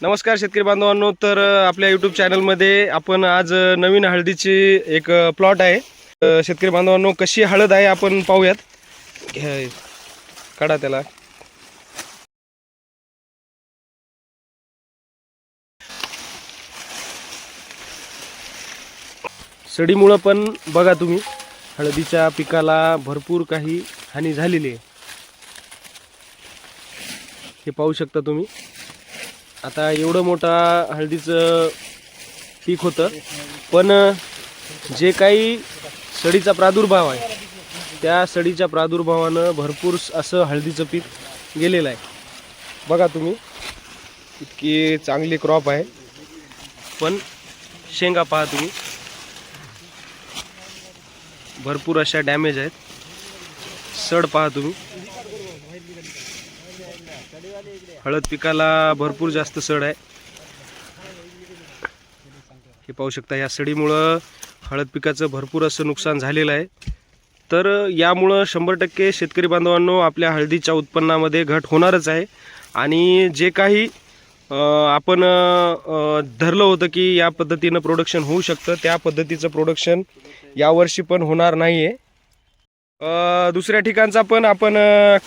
नमस्कार शेतकरी बांधवांनो, तर आपल्या यूट्यूब चॅनलमध्ये आपण आज नवीन हळदीची एक प्लॉट आहे. शेतकरी बांधवांनो, कशी हळद आहे आपण पाहूयात. काढा त्याला. सडीमुळे पण बघा तुम्ही, हळदीच्या पिकाला भरपूर काही हानी झालेली आहे. हे पाहू शकता तुम्ही. आता एवढं मोठा हळदीचं पीक होतं, पण जे काही सडीचा प्रादुर्भाव आहे त्या सडीच्या प्रादुर्भावानं भरपूर असं हळदीचं पीक गेलेलं आहे. बघा तुम्ही, इतकी चांगली क्रॉप आहे, पण शेंगा पहा तुम्ही, भरपूर अशा डॅमेज आहेत. सड पहा तुम्ही, हळद पिकाला भरपूर जास्त सड आहे. हे पाहू शकता, या सडीमुळं हळद पिकाचं भरपूर असं नुकसान झालेलं आहे. तर यामुळं 100% शेतकरी बांधवांनो आपल्या हळदीच्या उत्पन्नामध्ये घट होणारच आहे. आणि जे काही आपण धरलं होतं की या पद्धतीनं प्रोडक्शन होऊ शकतं, त्या पद्धतीचं प्रोडक्शन यावर्षी पण होणार नाही आहे. दुसऱ्या ठिकाणचा पण आपण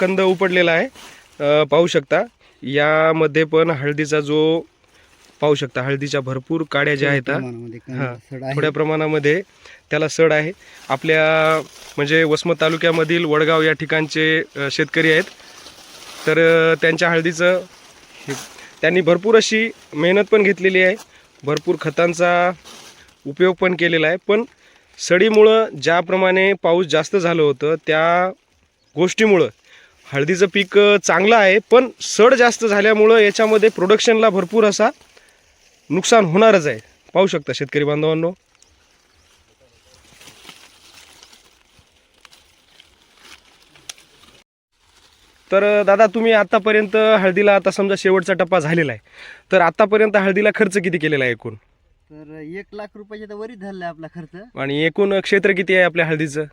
कंद उपडलेला आहे, पाहू शकता. यामध्ये पण हळदीचा जो पाहू शकता, हळदीच्या भरपूर काड्या ज्या आहेत, थोड्या प्रमाणामध्ये त्याला सड आहे. आपल्या म्हणजे वसमत तालुक्यामधील वडगाव या ठिकाणचे शेतकरी आहेत. तर त्यांच्या हळदीचं त्यांनी भरपूर अशी मेहनत पण घेतलेली आहे, भरपूर खतांचा उपयोग पण केलेला आहे. पण सडीमुळं ज्याप्रमाणे पाऊस जास्त झालं होतं त्या गोष्टीमुळं हळदीचं पीक चांगलं आहे, पण सड जास्त झाल्यामुळं याच्यामध्ये प्रोडक्शनला भरपूर असा नुकसान होणारच आहे. पाहू शकता शेतकरी बांधवांनो. तर दादा, तुम्ही आतापर्यंत हळदीला, आता समजा शेवटचा टप्पा झालेला आहे, तर आतापर्यंत हळदीला खर्च किती केलेला आहे एकूण? तर 1,00,000 रुपयाच्या तर वरीच झालेला आपला खर्च. आणि एकूण क्षेत्र किती आहे आपल्या हळदीचं?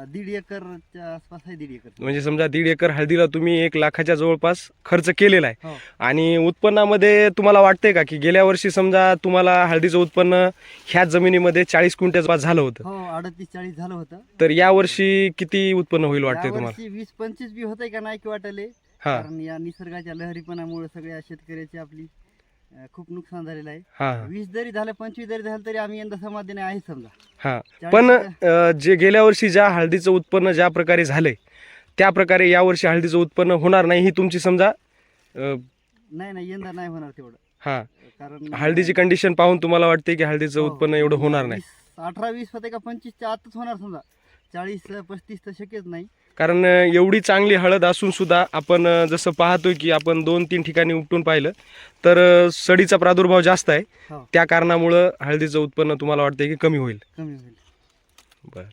1.5 एकरच्या आसपास आहे. 1.5 एकर म्हणजे समजा 1.5 एकर हळदीला तुम्ही 1,00,000च्या जवळपास खर्च केलेला आहे. हो. आणि उत्पन्नामध्ये तुम्हाला वाटतंय का की गेल्या वर्षी समजा तुम्हाला हळदीचं उत्पन्न ह्याच जमिनीमध्ये 40 क्विंटल झालं होतं, हो 38-40 झालं होतं. तर या वर्षी किती उत्पन्न होईल वाटतंय तुम्हाला? 20-25 बी होतंय का नाही की वाटले. हा कारण या निसर्गाच्या लहरीपणामुळे सगळ्या शेतकऱ्याची आपली खूप नुकसान झालेलं आहे. हा 20 जरी झालं 25 जरी झालं तरी आम्ही यंदा समाधानी आहे समजा. हा पण जे गेल्या वर्षी ज्या हळदीचं उत्पन्न ज्या प्रकारे झालंय त्या प्रकारे या वर्षी हळदीचं उत्पन्न होणार नाही, ही तुमची समजा नाही यंदा नाही होणार तेवढं. हा कारण हळदीची कंडिशन पाहून तुम्हाला वाटते की हळदीचं उत्पन्न एवढं होणार नाही? 18-20 होते का 25च्या आतच होणार समजा. 40-35 तर शक्यच नाही. कारण एवढी चांगली हळद असून सुद्धा आपण जसं पाहतोय की आपण 2-3 ठिकाणी उपटून पाहिलं तर सडीचा प्रादुर्भाव जास्त आहे. हो. त्या कारणामुळं हळदीचं उत्पन्न तुम्हाला वाटतंय की कमी होईल? कमी होईल. बर.